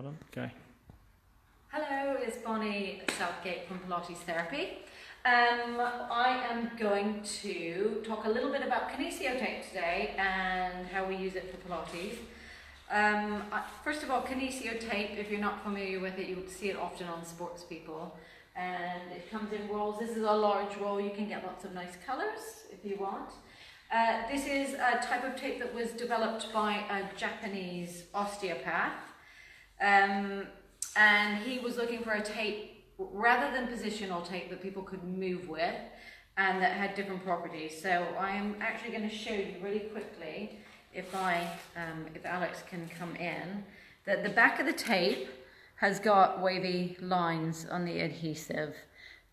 on. Okay. Hello, it's Bonnie Southgate from Pilates Therapy. I am going to talk a little bit about Kinesio tape today and how we use it for Pilates. First of all, Kinesio tape, if you're not familiar with it, you'll see it often on sports people. And it comes in rolls. This is a large roll. You can get lots of nice colours if you want. This is a type of tape that was developed by a Japanese osteopath. And he was looking for a tape, rather than positional tape, that people could move with and that had different properties. So I am actually going to show you really quickly, if Alex can come in, that the back of the tape has got wavy lines on the adhesive.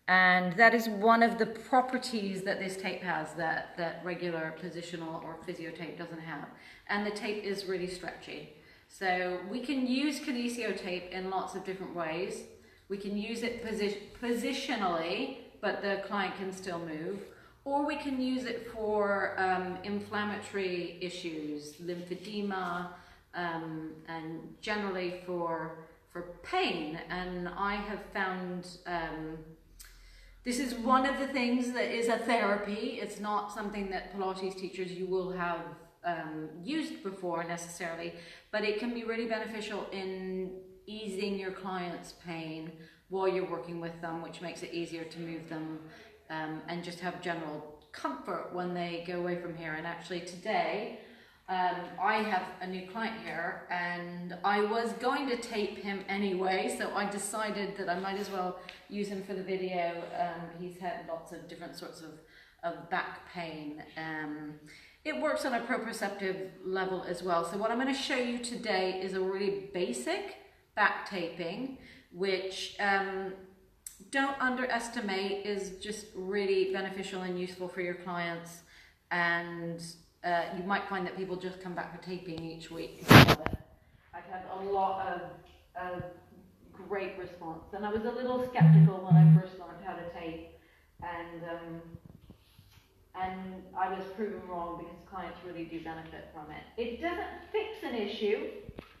And that is one of the properties that this tape has that regular positional or physio tape doesn't have. And the tape is really stretchy. So we can use Kinesio tape in lots of different ways. We can use it positionally, but the client can still move. Or we can use it for inflammatory issues, lymphedema, and generally for pain. And I have found this is one of the things that is a therapy. It's not something that Pilates teachers you will have used before necessarily, but it can be really beneficial in easing your client's pain while you're working with them, which makes it easier to move them and just have general comfort when they go away from here. And actually today, I have a new client here and I was going to tape him anyway, so I decided that I might as well use him for the video. He's had lots of different sorts of back pain. It works on a proprioceptive level as well. So what I'm going to show you today is a really basic back taping, which don't underestimate, is just really beneficial and useful for your clients. And you might find that people just come back for taping each week. I've had a lot of great response. And I was a little skeptical when I first learned how to tape. And I was proven wrong because clients really do benefit from it. It doesn't fix an issue,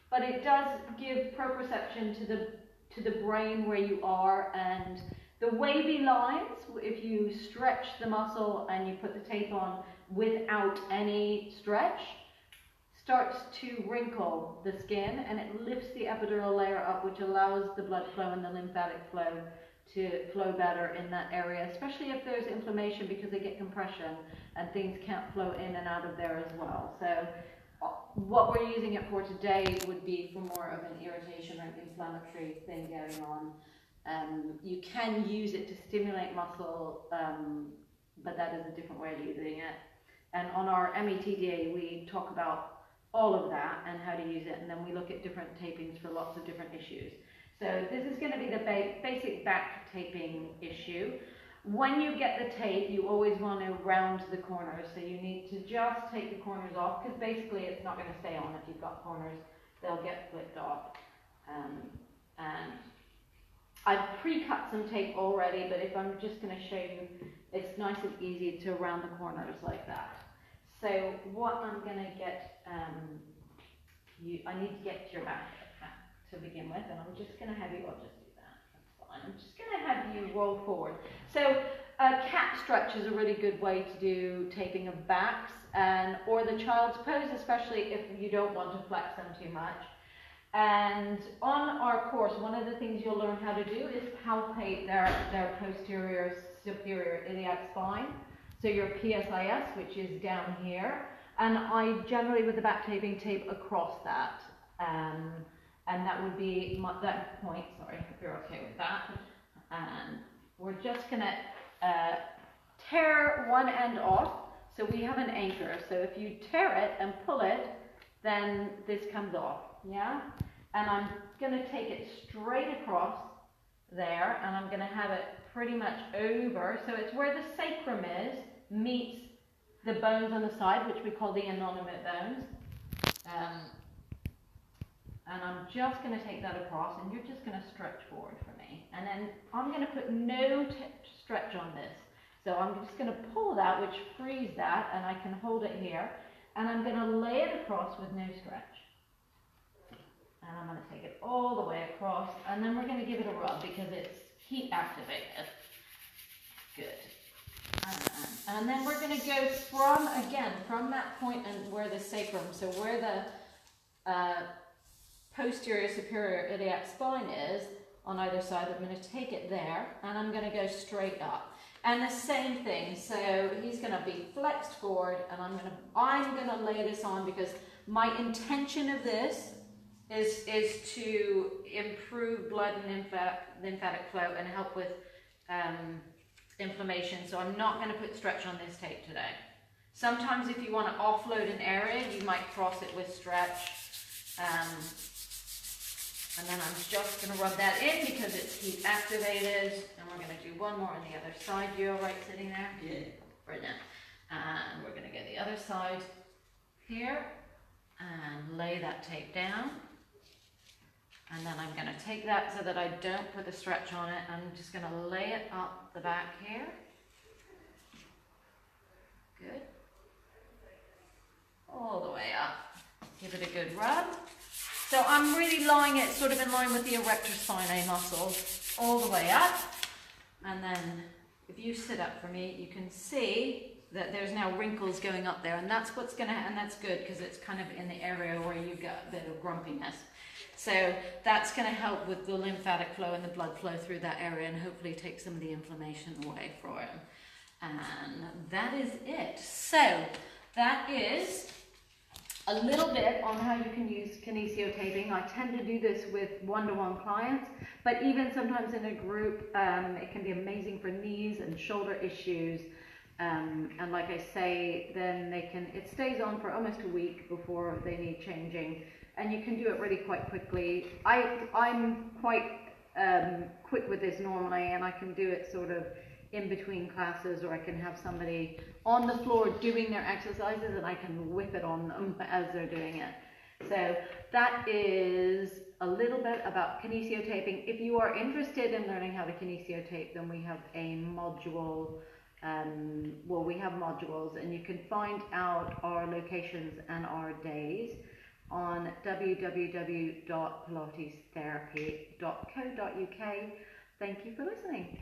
but it does give proprioception to the brain where you are, and the wavy lines, if you stretch the muscle and you put the tape on without any stretch, starts to wrinkle the skin and it lifts the epidural layer up, which allows the blood flow and the lymphatic flow to flow better in that area, especially if there's inflammation, because they get compression and things can't flow in and out of there as well. So what we're using it for today would be for more of an irritation or inflammatory thing going on. You can use it to stimulate muscle, but that is a different way of using it. And on our METDA, we talk about all of that and how to use it, and then we look at different tapings for lots of different issues. So this is going to be the basic back taping issue. When you get the tape, you always want to round the corners. So you need to just take the corners off, because basically it's not going to stay on if you've got corners. They'll get flipped off. And I've pre-cut some tape already, but if I'm just going to show you, it's nice and easy to round the corners like that. So what I'm going to get, I need to get your back to begin with, and I'm just going to have you, I'll just do that, that's fine. I'm just going to have you roll forward. So cat stretch is a really good way to do taping of backs, or the child's pose, especially if you don't want to flex them too much. And on our course, one of the things you'll learn how to do is palpate their posterior superior iliac spine. So your PSIS, which is down here, and I generally with the back taping tape across that. And that would be that point, sorry, if you're okay with that. And we're just going to tear one end off. So we have an anchor. So if you tear it and pull it, then this comes off, yeah? And I'm going to take it straight across there, and I'm going to have it pretty much over. So it's where the sacrum is, meets the bones on the side, which we call the innominate bones. And I'm just going to take that across, and you're just going to stretch forward for me. And then I'm going to put no stretch on this. So I'm just going to pull that, which frees that, and I can hold it here. And I'm going to lay it across with no stretch. And I'm going to take it all the way across, and then we're going to give it a rub because it's heat activated. Good. And then we're going to go from that point and where the sacrum, so where the posterior superior iliac spine is on either side, I'm going to take it there and I'm going to go straight up. And the same thing, so he's going to be flexed forward, and I'm going to lay this on because my intention of this is to improve blood and lymphatic flow and help with inflammation. So I'm not going to put stretch on this tape today. Sometimes if you want to offload an area, you might cross it with stretch. And then I'm just going to rub that in because it's heat activated. And we're going to do one more on the other side. You all right sitting there? Yeah. Brilliant. And we're going to go the other side here and lay that tape down. And then I'm going to take that so that I don't put the stretch on it. I'm just going to lay it up the back here. Good. All the way up. Give it a good rub. So I'm really lying it sort of in line with the erector spinae muscles all the way up. And then if you sit up for me, you can see that there's now wrinkles going up there, and that's what's going to, and that's good because it's kind of in the area where you've got a bit of grumpiness. So that's going to help with the lymphatic flow and the blood flow through that area and hopefully take some of the inflammation away for him. And that is it. So that is a little bit on how you can use kinesio taping. I tend to do this with one-to-one clients, but even sometimes in a group, it can be amazing for knees and shoulder issues. And like I say, then it stays on for almost a week before they need changing. And you can do it really quite quickly. I'm quite quick with this normally, and I can do it sort of in between classes, or I can have somebody on the floor doing their exercises and I can whip it on them as they're doing it. So that is a little bit about kinesio taping. If you are interested in learning how to kinesio tape, then we have a module. We have modules, and you can find out our locations and our days on www.pilatestherapy.co.uk. Thank you for listening.